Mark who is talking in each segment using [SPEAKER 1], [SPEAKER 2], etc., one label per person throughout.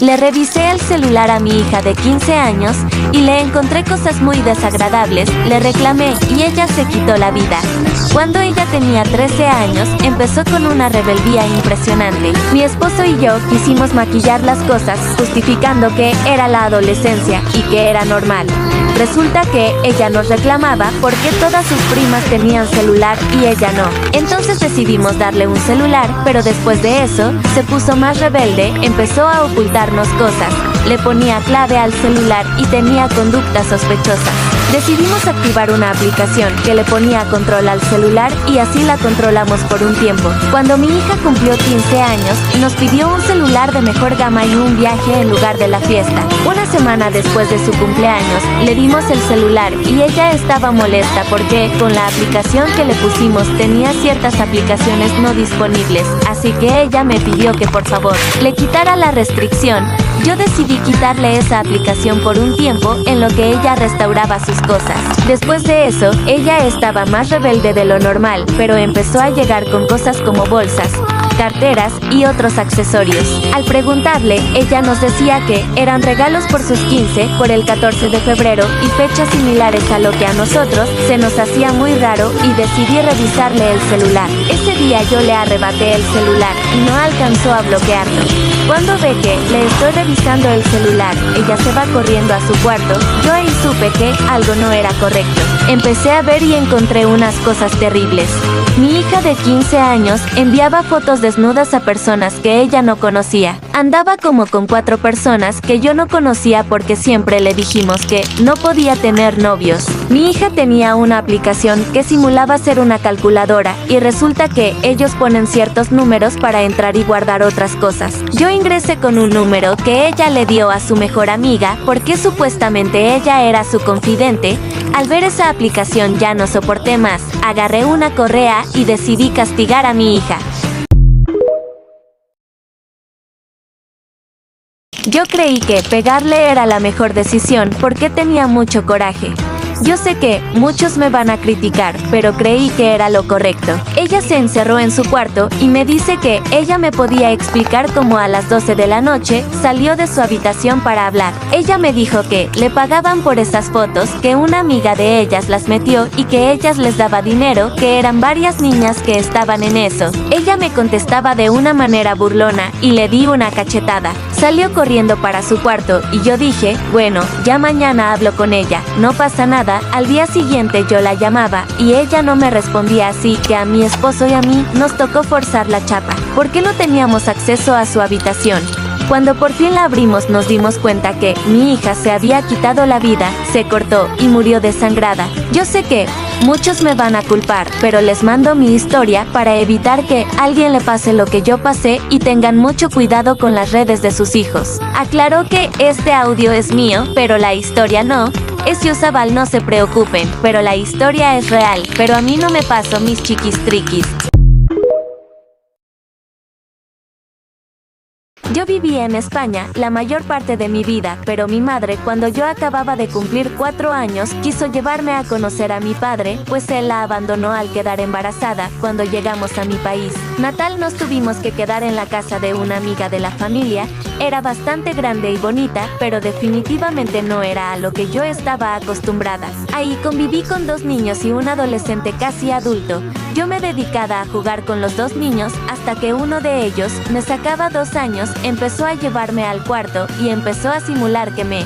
[SPEAKER 1] Le revisé el celular a mi hija de 15 años y le encontré cosas muy desagradables, le reclamé y ella se quitó la vida. Cuando ella tenía 13 años, empezó con una rebeldía impresionante. Mi esposo y yo quisimos maquillar las cosas, justificando que era la adolescencia y que era normal. Resulta que ella nos reclamaba porque todas sus primas tenían celular y ella no. Entonces decidimos darle un celular, pero después de eso, se puso más rebelde, empezó a ocultarnos cosas, le ponía clave al celular y tenía conductas sospechosas. Decidimos activar una aplicación que le ponía control al celular y así la controlamos por un tiempo. Cuando mi hija cumplió 15 años, nos pidió un celular de mejor gama y un viaje en lugar de la fiesta. Una semana después de su cumpleaños, le dimos el celular y ella estaba molesta porque con la aplicación que le pusimos tenía ciertas aplicaciones no disponibles, así que ella me pidió que por favor le quitara la restricción. Yo decidí quitarle esa aplicación por un tiempo en lo que ella restauraba sus cosas. Después de eso, ella estaba más rebelde de lo normal, pero empezó a llegar con cosas como bolsas, carteras y otros accesorios. Al preguntarle, ella nos decía que eran regalos por sus 15, por el 14 de febrero y fechas similares, a lo que a nosotros se nos hacía muy raro y decidí revisarle el celular. Ese día yo le arrebaté el celular y no alcanzó a bloquearlo. Cuando ve que le estoy revisando el celular, ella se va corriendo a su cuarto. Yo ahí supe que algo no era correcto. Empecé a ver y encontré unas cosas terribles. Mi hija de 15 años enviaba fotos desnudas a personas que ella no conocía. Andaba como con 4 personas que yo no conocía porque siempre le dijimos que no podía tener novios. Mi hija tenía una aplicación que simulaba ser una calculadora y resulta que ellos ponen ciertos números para entrar y guardar otras cosas. Yo ingresé con un número que ella le dio a su mejor amiga porque supuestamente ella era su confidente. Al ver esa aplicación ya no soporté más, agarré una correa y decidí castigar a mi hija. Yo creí que pegarle era la mejor decisión porque tenía mucho coraje. Yo sé que muchos me van a criticar, pero creí que era lo correcto. Ella se encerró en su cuarto y me dice que ella me podía explicar cómo a las 12 de la noche salió de su habitación para hablar. Ella me dijo que le pagaban por esas fotos, que una amiga de ellas las metió y que ellas les daba dinero, que eran varias niñas que estaban en eso. Ella me contestaba de una manera burlona y le di una cachetada. Salió corriendo para su cuarto y yo dije, bueno, ya mañana hablo con ella, no pasa nada. Al día siguiente yo la llamaba y ella no me respondía, así que a mi esposo y a mí nos tocó forzar la chapa, porque no teníamos acceso a su habitación. Cuando por fin la abrimos nos dimos cuenta que mi hija se había quitado la vida, se cortó y murió desangrada. Yo sé que muchos me van a culpar, pero les mando mi historia para evitar que a alguien le pase lo que yo pasé y tengan mucho cuidado con las redes de sus hijos. Aclaro que este audio es mío, pero la historia no. Es Yusabal, no se preocupen, pero la historia es real, pero a mí no me pasó, mis chiquis triquis. Yo vivía en España la mayor parte de mi vida, pero mi madre, cuando yo acababa de cumplir 4 años, quiso llevarme a conocer a mi padre, pues él la abandonó al quedar embarazada. Cuando llegamos a mi país natal nos tuvimos que quedar en la casa de una amiga de la familia. Era bastante grande y bonita, pero definitivamente no era a lo que yo estaba acostumbrada. Ahí conviví con 2 niños y un adolescente casi adulto. Yo me dedicaba a jugar con los 2 niños hasta que uno de ellos, me sacaba 2 años, empezó a llevarme al cuarto y empezó a simular que me...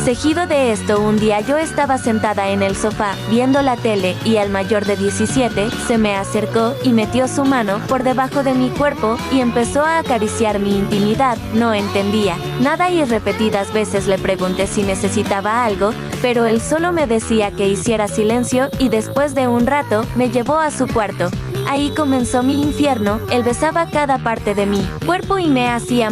[SPEAKER 1] Seguido de esto, un día yo estaba sentada en el sofá viendo la tele y el mayor de 17 se me acercó y metió su mano por debajo de mi cuerpo y empezó a acariciar mi intimidad. No entendía nada y repetidas veces le pregunté si necesitaba algo, pero él solo me decía que hiciera silencio y después de un rato me llevó a su cuarto. Ahí comenzó mi infierno. Él besaba cada parte de mi cuerpo y me hacía...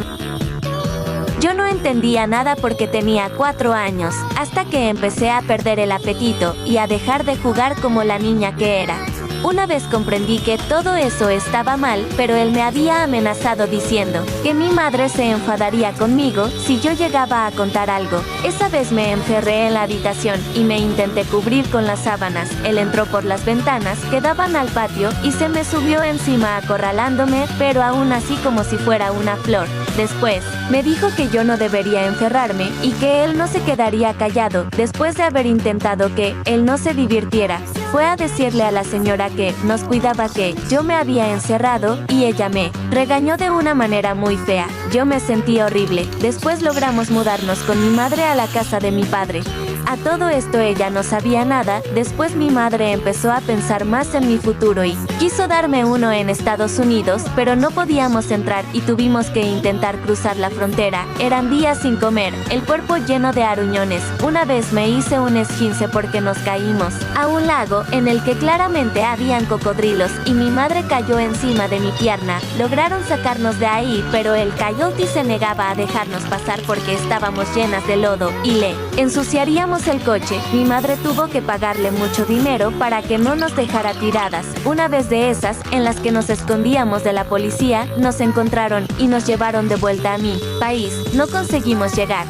[SPEAKER 1] Yo no entendía nada porque tenía 4 años, hasta que empecé a perder el apetito y a dejar de jugar como la niña que era. Una vez comprendí que todo eso estaba mal, pero él me había amenazado diciendo que mi madre se enfadaría conmigo si yo llegaba a contar algo. Esa vez me encerré en la habitación y me intenté cubrir con las sábanas. Él entró por las ventanas que daban al patio y se me subió encima acorralándome, pero aún así como si fuera una flor. Después, me dijo que yo no debería encerrarme y que él no se quedaría callado después de haber intentado que él no se divirtiera. Fue a decirle a la señora que nos cuidaba que yo me había encerrado y ella me regañó de una manera muy fea. Yo me sentí horrible. Después logramos mudarnos con mi madre a la casa de mi padre. A todo esto ella no sabía nada. Después mi madre empezó a pensar más en mi futuro y quiso darme uno en Estados Unidos, pero no podíamos entrar y tuvimos que intentar cruzar la frontera. Eran días sin comer, el cuerpo lleno de aruñones. Una vez me hice un esguince porque nos caímos a un lago en el que claramente habían cocodrilos y mi madre cayó encima de mi pierna. Lograron sacarnos de ahí, pero el coyote se negaba a dejarnos pasar porque estábamos llenas de lodo y le ensuciaríamos el coche. Mi madre tuvo que pagarle mucho dinero para que no nos dejara tiradas. Una vez de esas, en las que nos escondíamos de la policía, nos encontraron y nos llevaron de vuelta a mi país. No conseguimos llegar.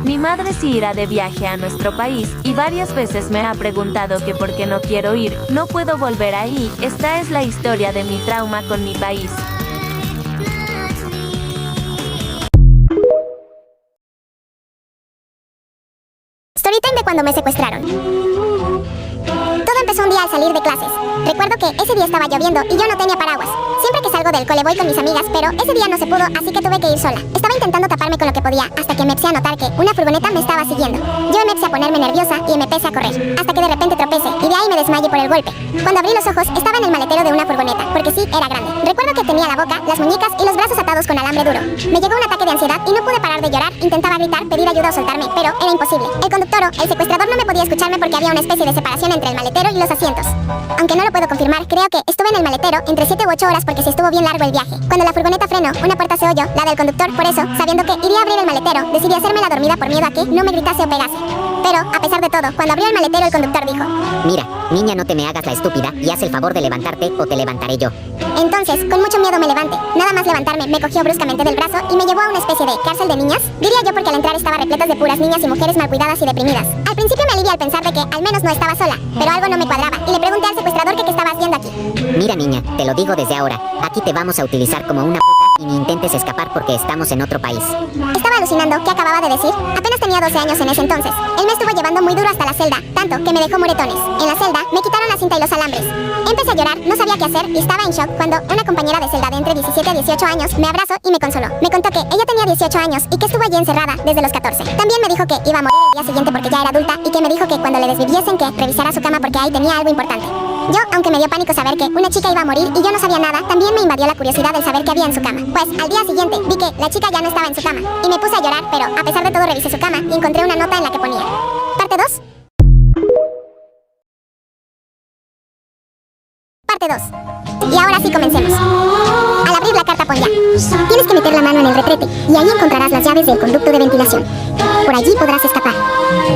[SPEAKER 1] Mi madre sí irá de viaje a nuestro país y varias veces me ha preguntado que por qué no quiero ir. No puedo volver ahí. Esta es la historia de mi trauma con mi país.
[SPEAKER 2] Storytime de cuando me secuestraron. Todo empezó un día al salir de clases. Recuerdo que ese día estaba lloviendo y yo no tenía paraguas. Siempre que salgo del cole voy con mis amigas, pero ese día no se pudo, así que tuve que ir sola. Estaba intentando taparme con lo que podía, hasta que me empecé a notar que una furgoneta me estaba siguiendo. Yo me empecé a ponerme nerviosa y me empecé a correr, hasta que de repente tropecé y de ahí me desmayé por el golpe. Cuando abrí los ojos, estaba en el maletero de una furgoneta, porque sí, era grande. Recuerdo que tenía la boca, las muñecas y los brazos atados con alambre duro. Me llegó un ataque de ansiedad y no pude parar de llorar. Intentaba gritar, pedir ayuda o soltarme, pero era imposible. El conductor, el secuestrador, no me podía escucharme porque había una especie de separación entre el maletero y los asientos. Aunque no lo puedo confirmar, creo que estuve en el maletero entre 7 u 8 horas porque sí estuvo bien largo el viaje. Cuando la furgoneta frenó, una puerta se oyó, la del conductor. Por eso, sabiendo que iría a abrir el maletero, decidí hacerme la dormida por miedo a que no me gritase o pegase. Pero, a pesar de todo, cuando abrió el maletero el conductor dijo:
[SPEAKER 3] Mira, niña, no te me hagas la estúpida y haz el favor de levantarte o te levantaré yo.
[SPEAKER 2] Entonces, con mucho miedo me levanté. Nada más levantarme, me cogió bruscamente del brazo y me llevó a una especie de cárcel de niñas. Diría yo porque al entrar estaba repletas de puras niñas y mujeres mal cuidadas y deprimidas. Al principio me alivié al pensar de que al menos no estaba sola, pero algo no me cuadraba y le pregunté al secuestrador que qué estaba haciendo aquí.
[SPEAKER 3] Mira, niña, te lo digo desde ahora, aquí te vamos a utilizar como una y ni intentes escapar porque estamos en otro país.
[SPEAKER 2] Estaba alucinando. ¿Qué acababa de decir? Apenas tenía 12 años en ese entonces. Él me estuvo llevando muy duro hasta la celda, tanto que me dejó moretones. En la celda me quitaron la cinta y los alambres. Empecé a llorar, no sabía qué hacer y estaba en shock cuando una compañera de celda de entre 17 a 18 años me abrazó y me consoló. Me contó que ella tenía 18 años y que estuvo allí encerrada desde los 14. También me dijo que iba a morir el día siguiente porque ya era adulta y que me dijo que cuando le desviviesen que revisara su cama porque ahí tenía algo importante. Yo, aunque me dio pánico saber que una chica iba a morir y yo no sabía nada, también me invadió la curiosidad de saber qué había en su cama. Pues al día siguiente vi que la chica ya no estaba en su cama y me puse a llorar, pero a pesar de todo revisé su cama y encontré una nota en la que ponía: Parte 2. Parte 2. Y ahora sí comencemos. Al abrir la carta ponía: tienes que meter la mano en el retrete y ahí encontrarás las llaves del conducto de ventilación. Por allí podrás escapar.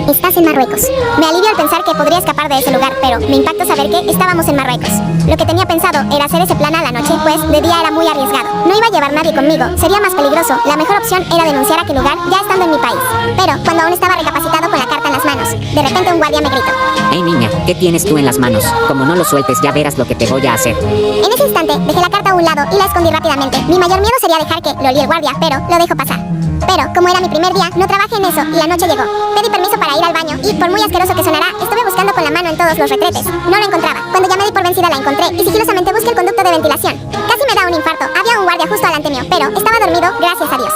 [SPEAKER 2] Estás en Marruecos. Me alivió al pensar que podría escapar de ese lugar, pero me impactó saber que estábamos en Marruecos. Lo que tenía pensado era hacer ese plan a la noche, pues de día era muy arriesgado. No iba a llevar nadie conmigo, sería más peligroso. La mejor opción era denunciar aquel lugar ya estando en mi país. Pero cuando aún estaba recapacitado con la carta en las manos, de repente un guardia me gritó:
[SPEAKER 3] Hey niña, ¿qué tienes tú en las manos? Como no lo sueltes ya verás lo que te voy a hacer.
[SPEAKER 2] En ese instante dejé la carta a un lado y la escondí rápidamente. Mi mayor miedo sería dejar que lo oliera el guardia, pero lo dejo pasar. Pero, como era mi primer día, no trabajé en eso y la noche llegó. Pedí permiso para ir al baño y, por muy asqueroso que sonará, estuve buscando con la mano en todos los retretes. No lo encontraba. Cuando ya me di por vencida la encontré y sigilosamente busqué el conducto de ventilación. Casi me da un infarto. Había un guardia justo delante mío, pero estaba dormido, gracias a Dios.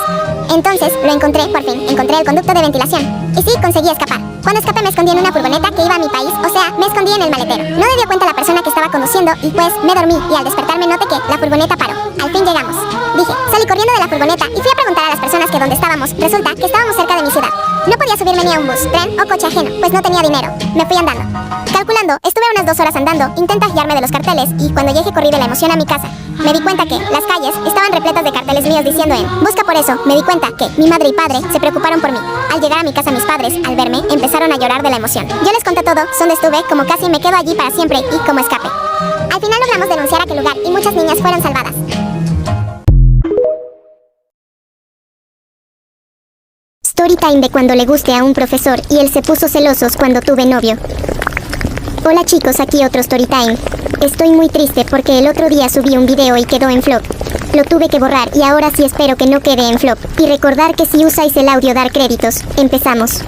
[SPEAKER 2] Entonces, lo encontré, por fin. Encontré el conducto de ventilación. Y sí, conseguí escapar. Cuando escapé me escondí en una furgoneta que iba a mi país, o sea, me escondí en el maletero. No me dio cuenta la persona que estaba conduciendo y pues me dormí y al despertarme noté que la furgoneta paró. Al fin llegamos. Dije, salí corriendo de la furgoneta y fui a preguntar a las personas que dónde estábamos. Resulta que estábamos cerca de mi ciudad. No podía subirme ni a un bus, tren o coche ajeno, pues no tenía dinero. Me fui andando. Calculando, estuve unas 2 horas andando, intenté guiarme de los carteles y cuando llegué corrí de la emoción a mi casa. Me di cuenta que las calles estaban repletas de carteles míos diciendo en busca por eso. Me di cuenta que mi madre y padre se preocuparon por mí. Al llegar a mi casa mis padres, al verme, empezaron a llorar de la emoción. Yo les conté todo, dónde estuve, como casi me quedo allí para siempre y como escape. Al final logramos denunciar aquel lugar y muchas niñas fueron salvadas. Storytime de cuando le guste a un profesor y él se puso celosos cuando tuve novio. Hola chicos, aquí otro Storytime. Estoy muy triste porque el otro día subí un video y quedó en flop. Lo tuve que borrar y ahora sí espero que no quede en flop. Y recordar que si usáis el audio dar créditos. Empezamos.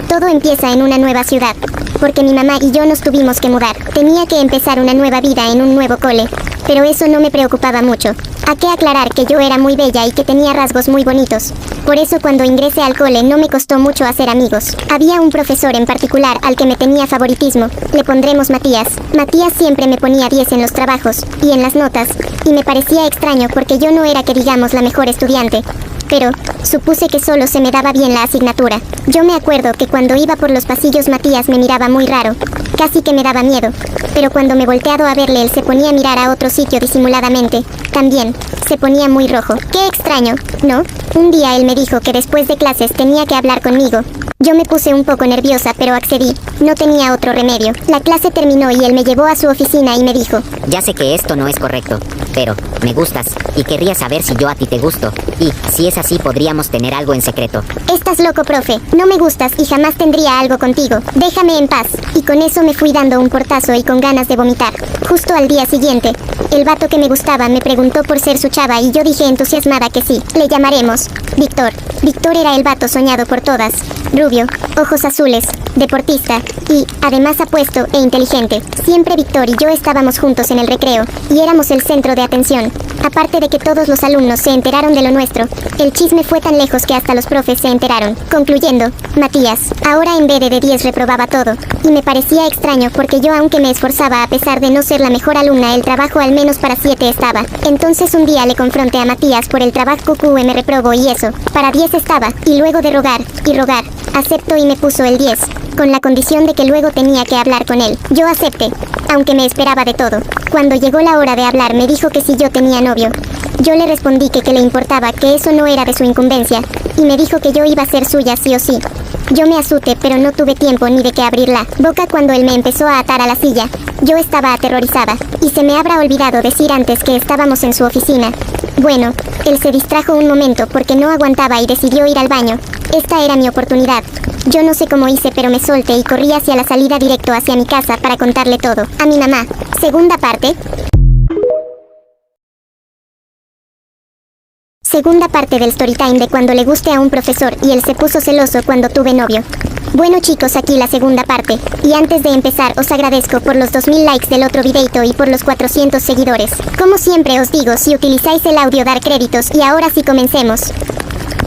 [SPEAKER 2] Todo empieza en una nueva ciudad, porque mi mamá y yo nos tuvimos que mudar. Tenía que empezar una nueva vida en un nuevo cole, pero eso no me preocupaba mucho. Hay que aclarar que yo era muy bella y que tenía rasgos muy bonitos. Por eso cuando ingresé al cole no me costó mucho hacer amigos. Había un profesor en particular al que me tenía favoritismo. Le pondremos Matías. Matías siempre me ponía 10 en los trabajos y en las notas, y me parecía extraño porque yo no era que digamos la mejor estudiante. Pero supuse que solo se me daba bien la asignatura. Yo me acuerdo que cuando iba por los pasillos Matías me miraba muy raro. Casi que me daba miedo. Pero cuando me volteado a verle él se ponía a mirar a otro sitio disimuladamente. También se ponía muy rojo. Qué extraño, ¿no? Un día él me dijo que después de clases tenía que hablar conmigo. Yo me puse un poco nerviosa, pero accedí. No tenía otro remedio. La clase terminó y él me llevó a su oficina y me dijo:
[SPEAKER 3] Ya sé que esto no es correcto, pero me gustas y querría saber si yo a ti te gusto. Y si es así podríamos tener algo en secreto.
[SPEAKER 2] Estás loco, profe. No me gustas y jamás tendría algo contigo. Déjame en paz. Y con eso me fui dando un portazo y con ganas de vomitar. Justo al día siguiente, el vato que me gustaba me preguntó por ser su chava y yo dije entusiasmada que sí. Le llamaremos Víctor. Víctor era el vato soñado por todas. Rubio, ojos azules, deportista y, además, apuesto e inteligente. Siempre Víctor y yo estábamos juntos en el recreo y éramos el centro de atención. Aparte de que todos los alumnos se enteraron de lo nuestro, el chisme fue tan lejos que hasta los profes se enteraron. Concluyendo, Matías, ahora en vez de 10 reprobaba todo. Y me parecía extraño porque yo, aunque me esforzaba a pesar de no ser la mejor alumna, el trabajo al menos para 7 estaba. Entonces un día le confronté a Matías por el trabajo que me reprobó y eso, para 10 estaba, y luego de rogar, y rogar, aceptó y me puso el 10, con la condición de que luego tenía que hablar con él. Yo acepté, aunque me esperaba de todo. Cuando llegó la hora de hablar me dijo que si yo tenía novio. Yo le respondí que le importaba, que eso no era de su incumbencia, y me dijo que yo iba a ser suya sí o sí. Yo me asusté, pero no tuve tiempo ni de que abrir la boca cuando él me empezó a atar a la silla. Yo estaba aterrorizada, y se me habrá olvidado decir antes que estábamos en su oficina. Bueno, él se distrajo un momento porque no aguantaba y decidió ir al baño. Esta era mi oportunidad. Yo no sé cómo hice, pero me solté y corrí hacia la salida directo hacia mi casa para contarle todo a mi mamá. Segunda parte. Segunda parte del storytime de cuando le guste a un profesor y él se puso celoso cuando tuve novio. Bueno chicos, aquí la segunda parte. Y antes de empezar os agradezco por los 2000 likes del otro videito y por los 400 seguidores. Como siempre os digo, si utilizáis el audio dar créditos, y ahora sí comencemos.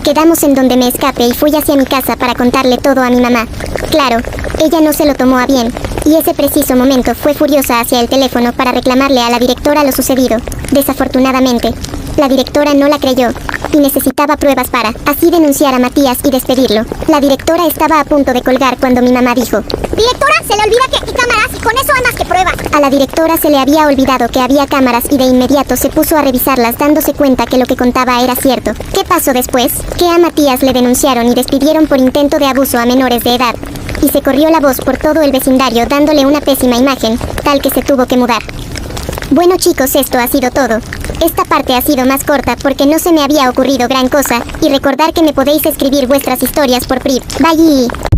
[SPEAKER 2] Quedamos en donde me escapé y fui hacia mi casa para contarle todo a mi mamá. Claro, ella no se lo tomó a bien, y ese preciso momento fue furiosa hacia el teléfono para reclamarle a la directora lo sucedido. Desafortunadamente, la directora no la creyó, y necesitaba pruebas para así denunciar a Matías y despedirlo. La directora estaba a punto de colgar cuando mi mamá dijo:
[SPEAKER 4] Directora, se le olvida que hay cámaras y con eso hay más que pruebas.
[SPEAKER 2] A la directora se le había olvidado que había cámaras y de inmediato se puso a revisarlas dándose cuenta que lo que contaba era cierto. ¿Qué pasó después? Que a Matías le denunciaron y despidieron por intento de abuso a menores de edad. Y se corrió la voz por todo el vecindario dándole una pésima imagen, tal que se tuvo que mudar. Bueno chicos, esto ha sido todo. Esta parte ha sido más corta porque no se me había ocurrido gran cosa, y recordar que me podéis escribir vuestras historias por priv. Bye.